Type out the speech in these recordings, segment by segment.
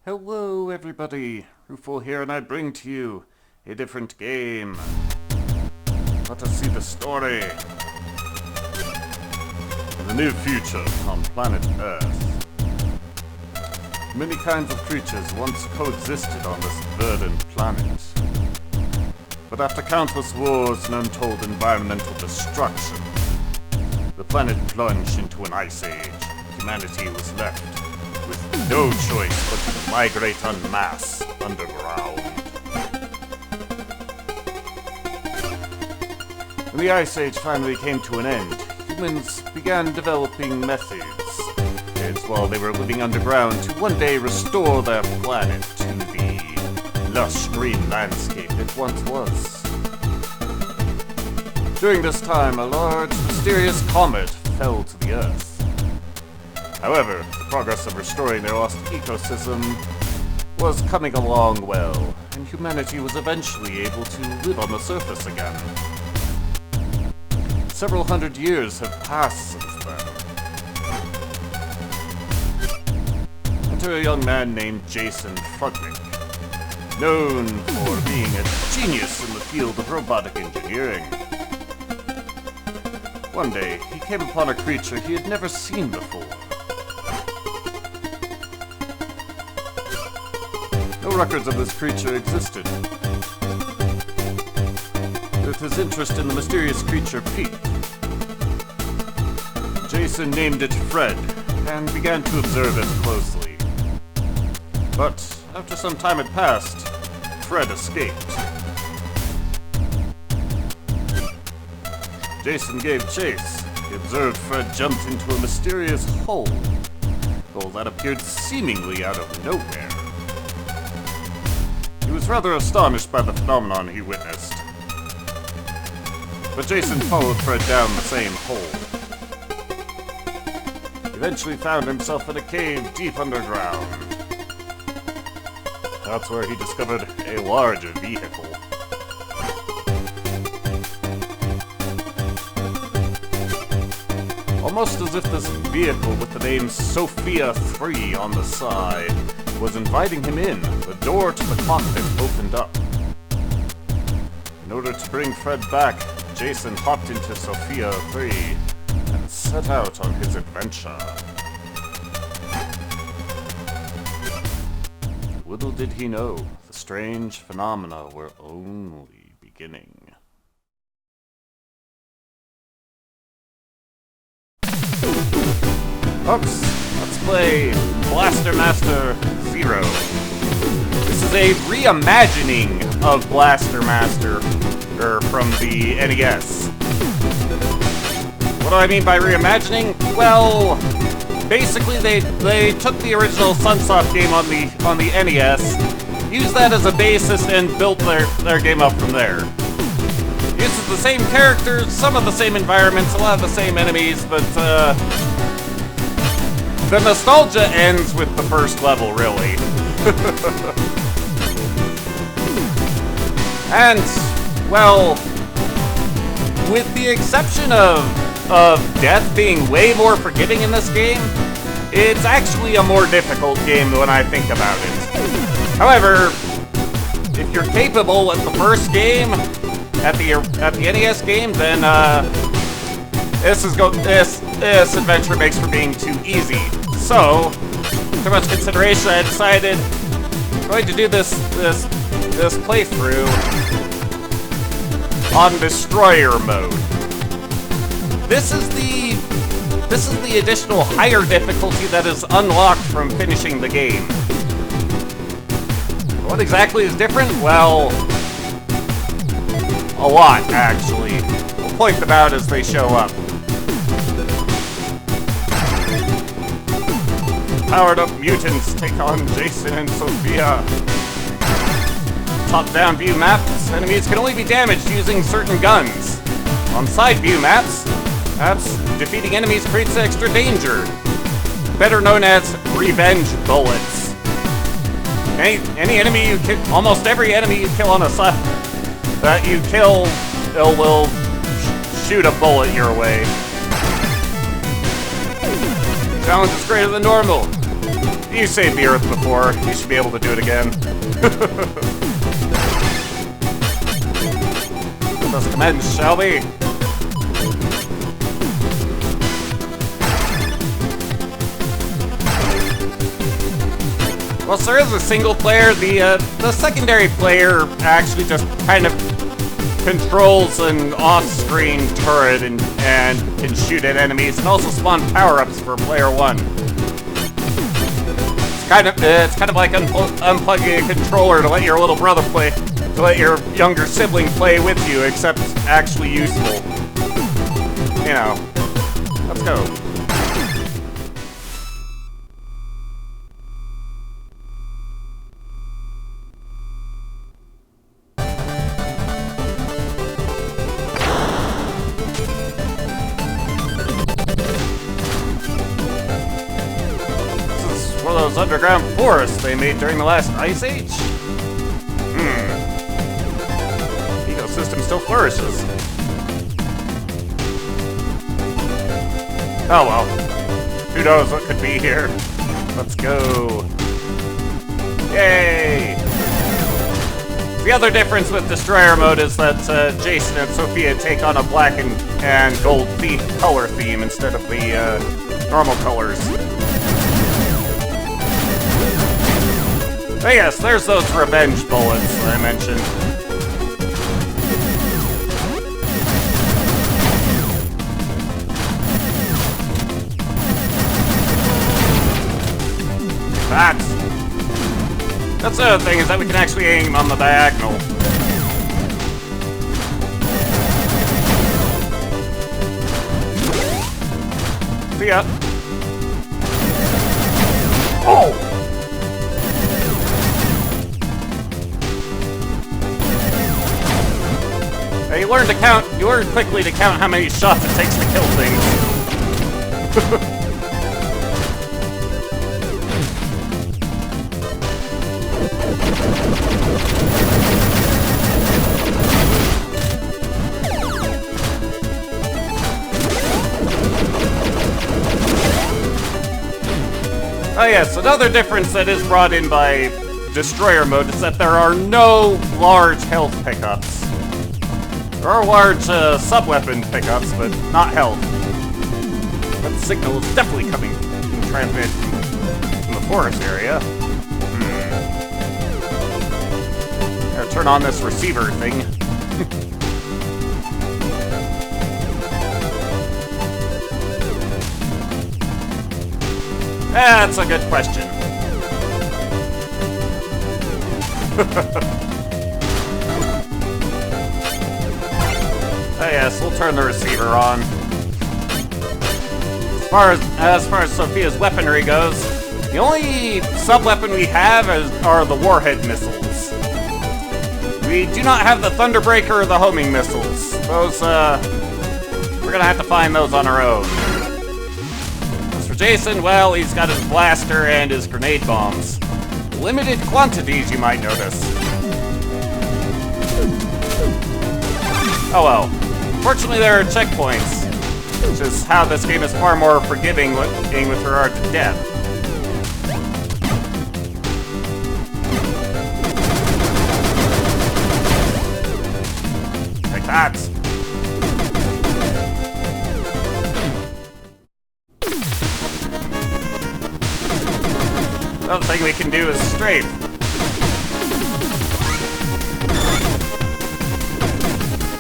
Hello everybody, Rufo here, and I bring to you a different game. Let us see the story. In the near future, on planet Earth, many kinds of creatures once coexisted on this verdant planet. But after countless wars and untold environmental destruction, the planet plunged into an ice age. Humanity was left with no choice but to migrate en masse underground. When the Ice Age finally came to an end, humans began developing methods while they were living underground to one day restore their planet to the lush green landscape it once was. During this time, a large, mysterious comet fell to the Earth. However, the progress of restoring their lost ecosystem was coming along well, and humanity was eventually able to live on the surface again. Several hundred years have passed since then. Enter a young man named Jason Frugnick, known for being a genius in the field of robotic engineering. One day, he came upon a creature he had never seen before. No records of this creature existed. With his interest in the mysterious creature piqued, Jason named it Fred and began to observe it closely. But after some time had passed, Fred escaped. Jason gave chase. He observed Fred jumped into a mysterious hole that appeared seemingly out of nowhere. He was rather astonished by the phenomenon he witnessed. But Jason followed Fred down the same hole. He eventually found himself in a cave deep underground. That's where he discovered a large vehicle. Almost as if this vehicle with the name Sophia III on the side was inviting him in, the door to the cockpit opened up. In order to bring Fred back, Jason hopped into Sophia III and set out on his adventure. Little did he know, the strange phenomena were only beginning. Folks, let's play Blaster Master Zero. This is a reimagining of Blaster Master from the NES. What do I mean by reimagining? Well, basically they took the original Sunsoft game on the NES, used that as a basis, and built their game up from there. Uses the same characters, some of the same environments, a lot of the same enemies, but the nostalgia ends with the first level, really. And, well, with the exception of death being way more forgiving in this game, it's actually a more difficult game when I think about it. However, if you're capable at the first game, at the NES game, then this adventure makes for being too easy. So, after much consideration, I decided I'm going to do this playthrough on Destroyer mode. This is the additional higher difficulty that is unlocked from finishing the game. What exactly is different? Well, a lot, actually. We'll point them out as they show up. Powered up mutants take on Jason and Sophia. Top-down view maps, enemies can only be damaged using certain guns. On side view maps, defeating enemies creates extra danger, better known as revenge bullets. Any enemy you kill, almost every enemy you kill on a side that you kill, it will shoot a bullet your way. Challenge is greater than normal. You saved the Earth before. You should be able to do it again. Let's commence, shall we? Well, there is a single player. The secondary player actually just kind of controls an off-screen turret and can shoot at enemies, and also spawn power-ups for player 1. It's kind of like unplugging a controller to let your little brother play, to let your younger sibling play with you, except actually useful. You know. Let's go. One of those underground forests they made during the last Ice Age? Ecosystem still flourishes. Oh well. Who knows what could be here? Let's go. Yay! The other difference with Destroyer mode is that Jason and Sophia take on a black and gold color theme instead of the normal colors. Oh yes, there's those revenge bullets that I mentioned. That's the other thing, is that we can actually aim on the diagonal. See ya. Oh! You learn quickly to count how many shots it takes to kill things. Oh yes, another difference that is brought in by Destroyer mode is that there are no large health pickups. There are large sub-weapon pickups, but not health. But the signal is definitely coming and transmit from the forest area. Gotta turn on this receiver thing. That's a good question. Oh yes, we'll turn the receiver on. As far as Sophia's weaponry goes, the only sub-weapon we have are the warhead missiles. We do not have the Thunderbreaker or the homing missiles. Those, we're gonna have to find those on our own. As for Jason, well, he's got his blaster and his grenade bombs. Limited quantities, you might notice. Oh well. Fortunately, there are checkpoints, which is how this game is far more forgiving with regard to death. Like that. Another thing we can do is strafe.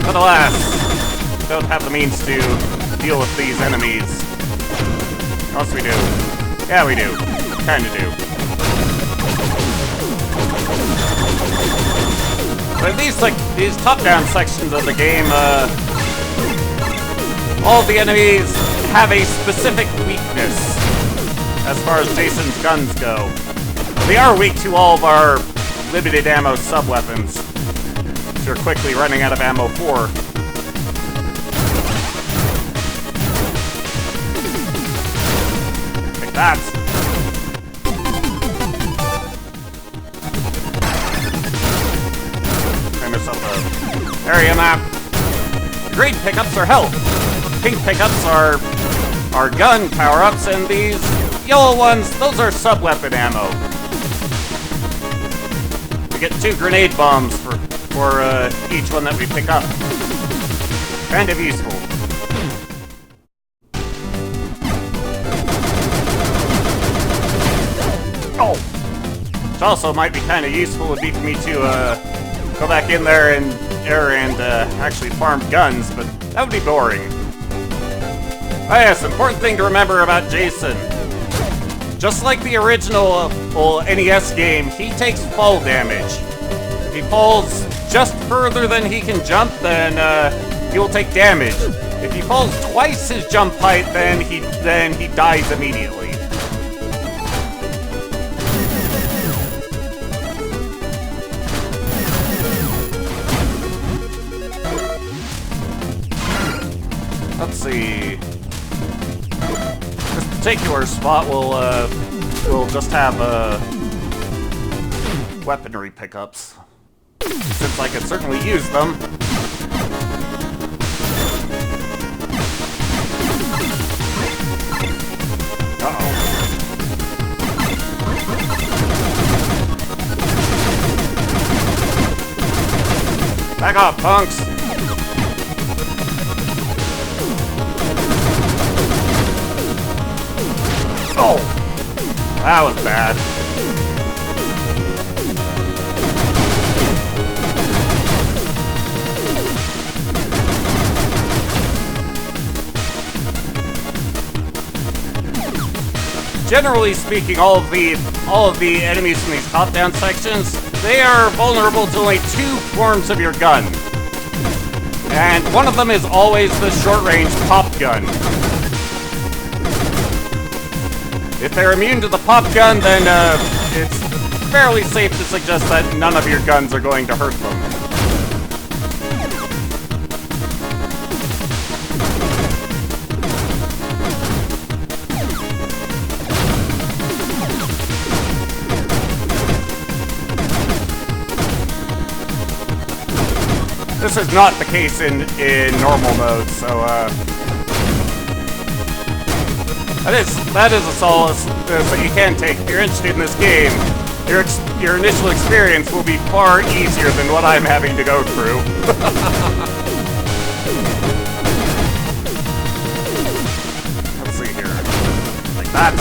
But alas, don't have the means to deal with these enemies. Or else we do. Yeah, we do. Kinda do. But these top-down sections of the game, all of the enemies have a specific weakness as far as Jason's guns go. They are weak to all of our limited ammo sub-weapons, which are quickly running out of ammo for. Like that. Find myself a area map. Green pickups are health. Pink pickups are gun power-ups, and these yellow ones, those are sub-weapon ammo. We get 2 grenade bombs for each one that we pick up. Kind of useful. Oh! Which also might be kind of useful would be for me to go back in there and actually farm guns, but that would be boring. Oh yes, important thing to remember about Jason. Just like the original NES game, he takes fall damage. If he falls just further than he can jump, then he will take damage. If he falls twice his jump height, then he dies immediately. Let's see. This particular spot will just have weaponry pickups, since I could certainly use them. Uh-oh. Back off, punks! Oh! That was bad. Generally speaking, all of the enemies in these top-down sections, they are vulnerable to only 2 forms of your gun. And one of them is always the short-range pop gun. If they're immune to the pop gun, then it's fairly safe to suggest that none of your guns are going to hurt them. This is not the case in normal mode, so that is a solace that you can take. If you're interested in this game, your initial experience will be far easier than what I'm having to go through. Let's see here. Like that.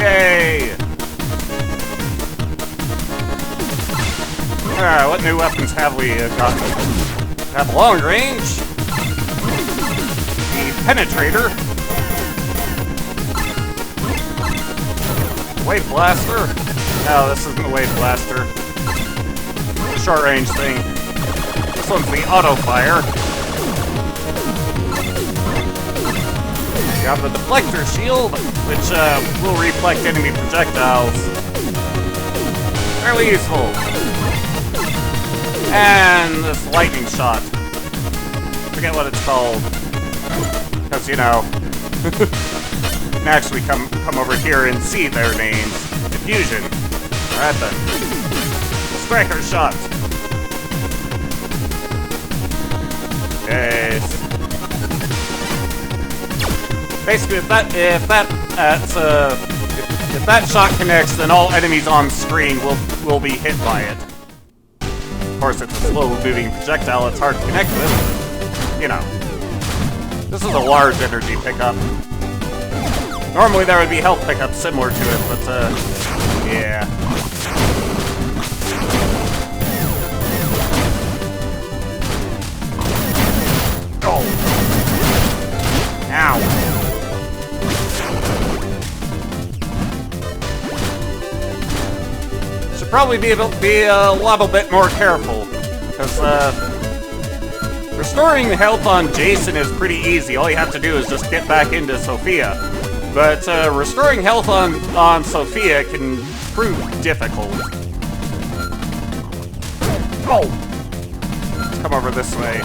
Yay! Alright, what new weapons have we got? Have long range. The penetrator. Wave blaster. No, this isn't the wave blaster. The short range thing. This one's the auto fire. You have the deflector shield, which will reflect enemy projectiles. Fairly useful. And this lightning shot. Forget what it's called. Because, you know, you can actually come over here and see their names. Diffusion. Alright then. Striker shot. Okay. Basically, if that shot connects, then all enemies on screen will be hit by it. Of course, it's a slow-moving projectile; it's hard to connect with. You know, this is a large energy pickup. Normally, there would be health pickups similar to it, but yeah. Oh! Ow! Probably be a little bit more careful, because restoring health on Jason is pretty easy. All you have to do is just get back into Sophia. But restoring health on Sophia can prove difficult. Oh! Let's come over this way.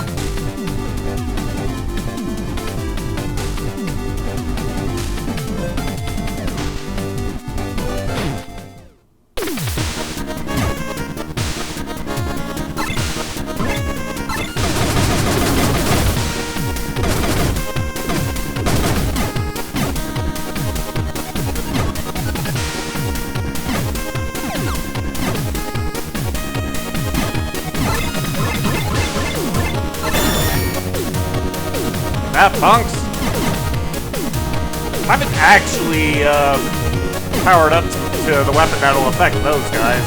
That punks. I haven't actually powered up to the weapon that'll affect those guys.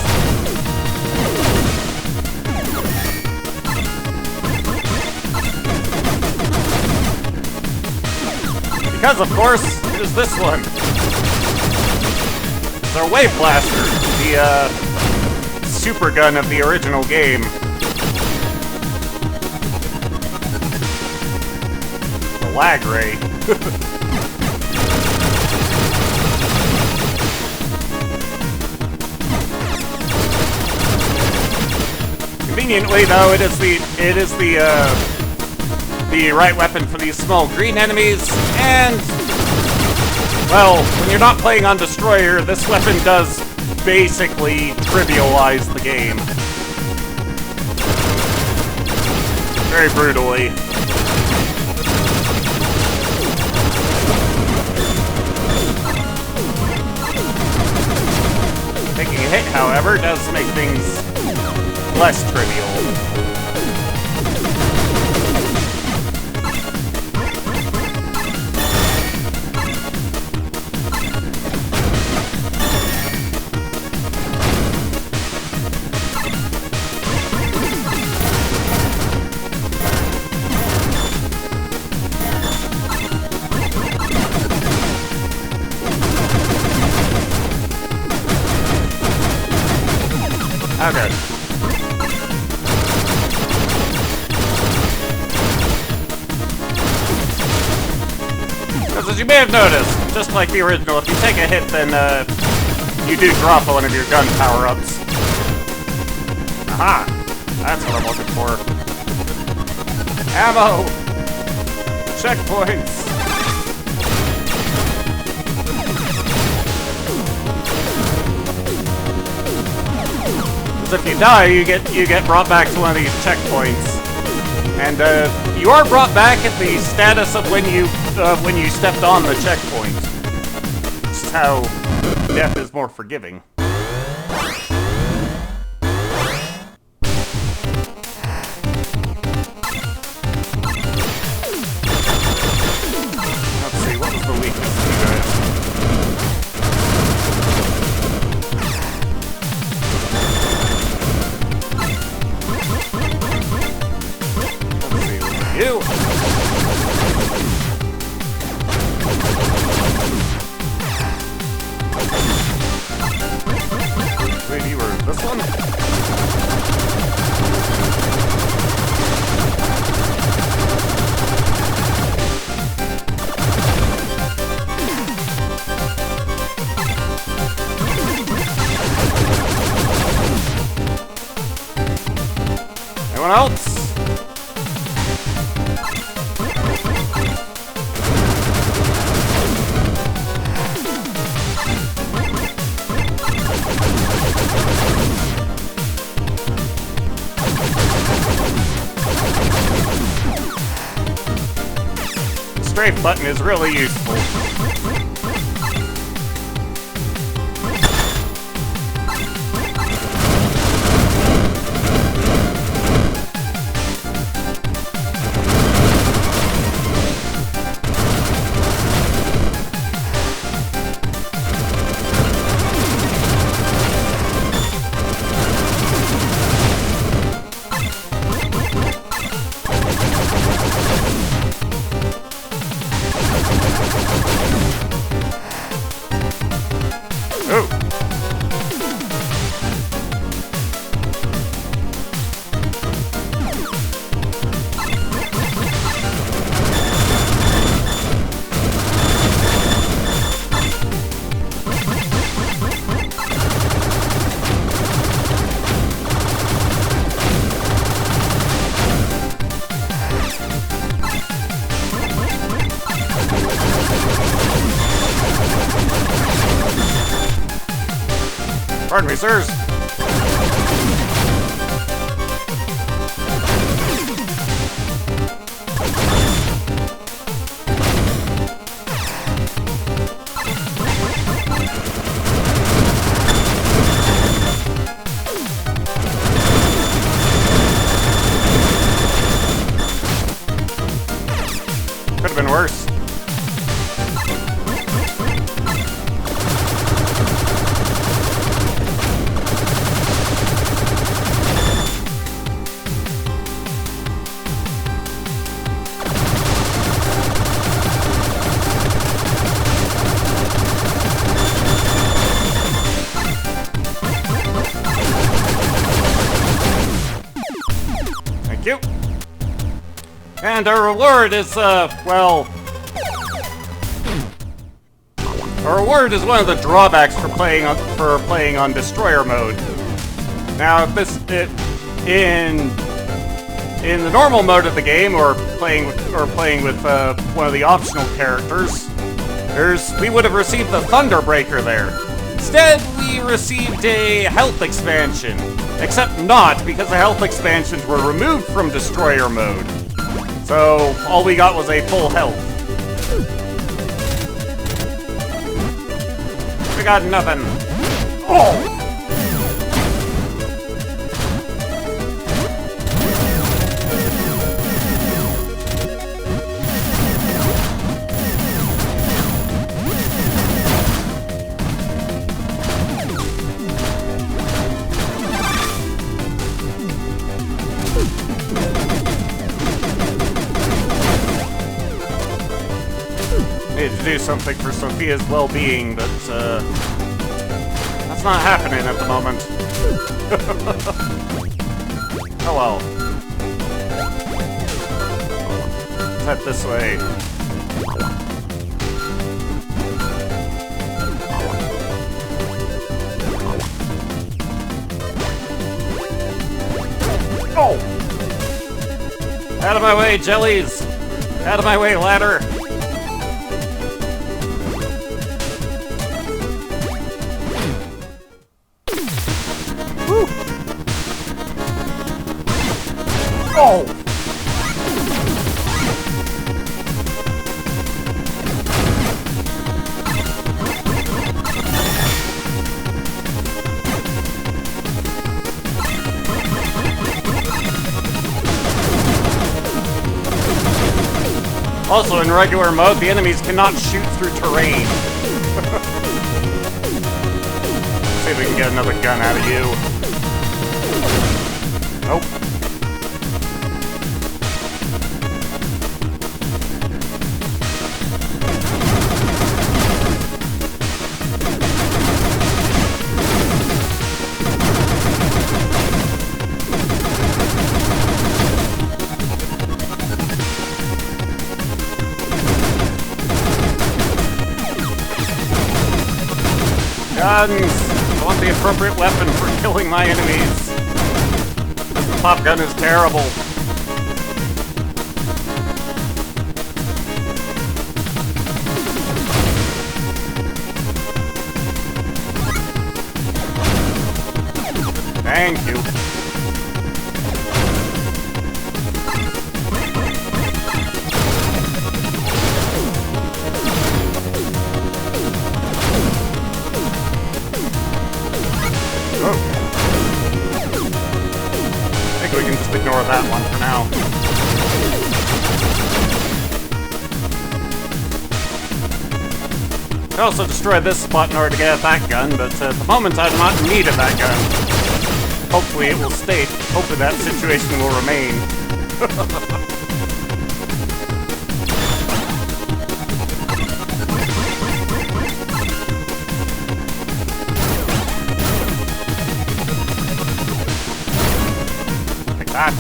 Because of course, there's this one. Their Wave Blaster, the super gun of the original game. Lag ray. Conveniently, though, it is the right weapon for these small green enemies, and well, when you're not playing on Destroyer, this weapon does basically trivialize the game. Very brutally. Taking a hit, however, does make things less trivial. Okay. Because as you may have noticed, just like the original, if you take a hit, then you do drop one of your gun power-ups. Aha! That's what I'm looking for. Ammo! Checkpoints! If you die, you get brought back to one of these checkpoints, and you are brought back at the status of when you stepped on the checkpoint. This is how death is more forgiving. Let's see, what was the weakness of you guys? You. Wait, you were this one? Anyone else? Strafe button is really useful. Pardon me, sirs. Could have been worse. Thank you. And our reward is, well... Our reward is one of the drawbacks for playing on Destroyer mode. Now, if this... in the normal mode of the game, or playing with one of the optional characters, we would have received the Thunderbreaker there. Instead, we received a health expansion. Except not, because the health expansions were removed from Destroyer mode. So, all we got was a full health. We got nothing. Oh! Need to do something for Sophia's well-being, but that's not happening at the moment. Oh well. Let's head this way. Oh! Out of my way, jellies! Out of my way, ladder! Woo! Oh! Also, in regular mode, the enemies cannot shoot through terrain. See if we can get another gun out of you. Nope. Guns! I want the appropriate weapon for killing my enemies. This pop gun is terrible. Thank you. Oh. I think we can just ignore that one for now. I also destroyed this spot in order to get at that gun, but at the moment I do not need that gun. Hopefully it will stay. Hopefully that situation will remain. Like that.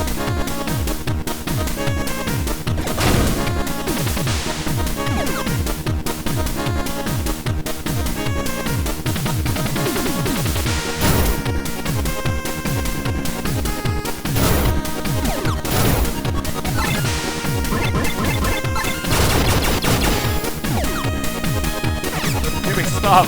Stop.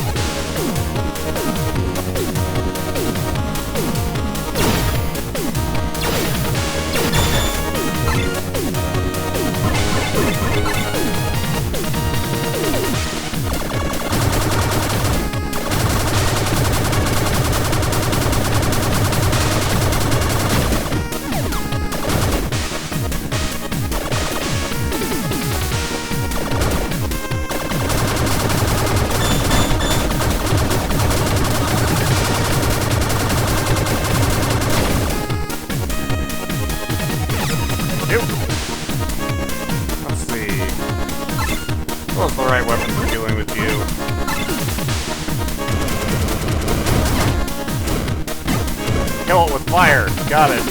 Let's see. What's the right weapon for dealing with you? Kill it with fire. Got it.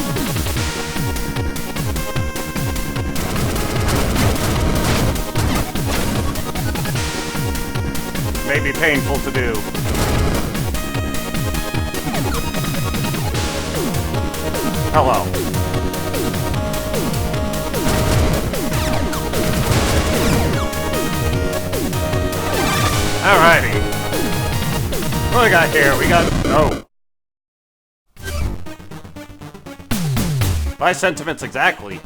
May be painful to do. Hello. Alrighty. What do we got here? We got... Oh. My sentiments exactly.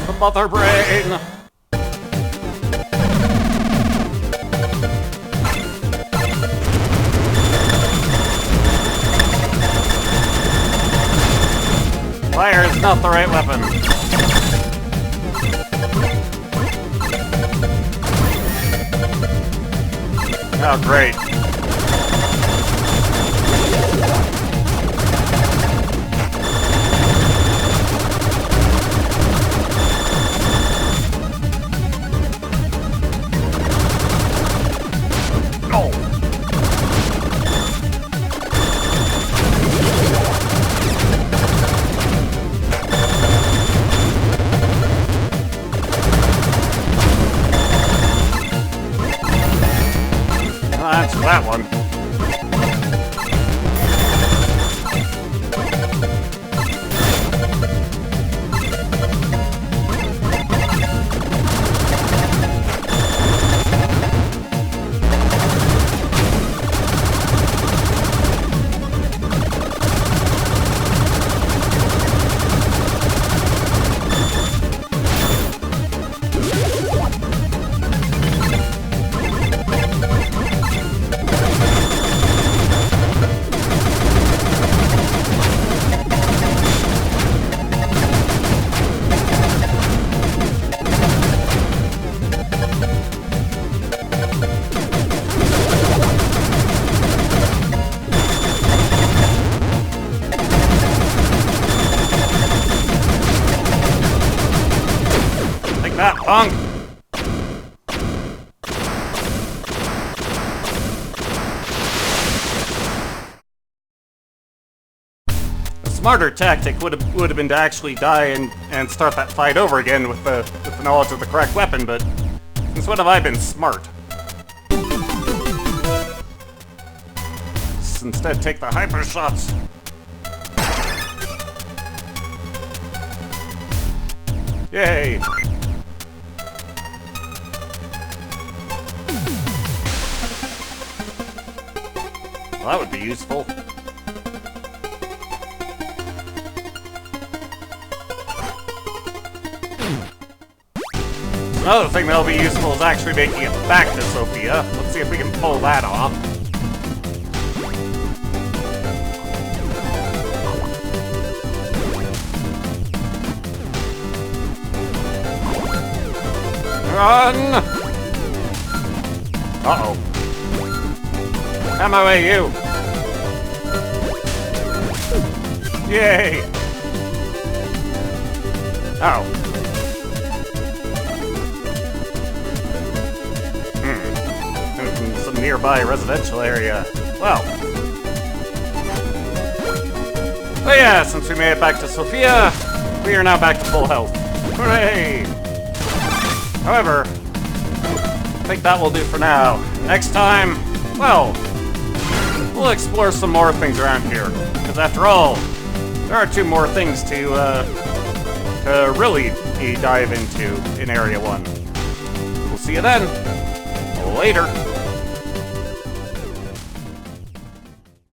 The mother brain! Fire is not the right weapon. Oh, great. Answer that one. That punk! A smarter tactic would have been to actually die and start that fight over again with the knowledge of the correct weapon, but since when have I been smart? Let's instead take the hyper shots. Yay! Well, that would be useful. Another thing that'll be useful is actually making it back to Sophia. Let's see if we can pull that off. Run! Uh-oh. Come my way, you! Yay! Oh. Some nearby residential area. Well. But yeah, since we made it back to Sophia, we are now back to full health. Hooray! However, I think that will do for now. Next time, well, we'll explore some more things around here. Because after all, there are 2 more things to really dive into in Area 1. We'll see you then. Later.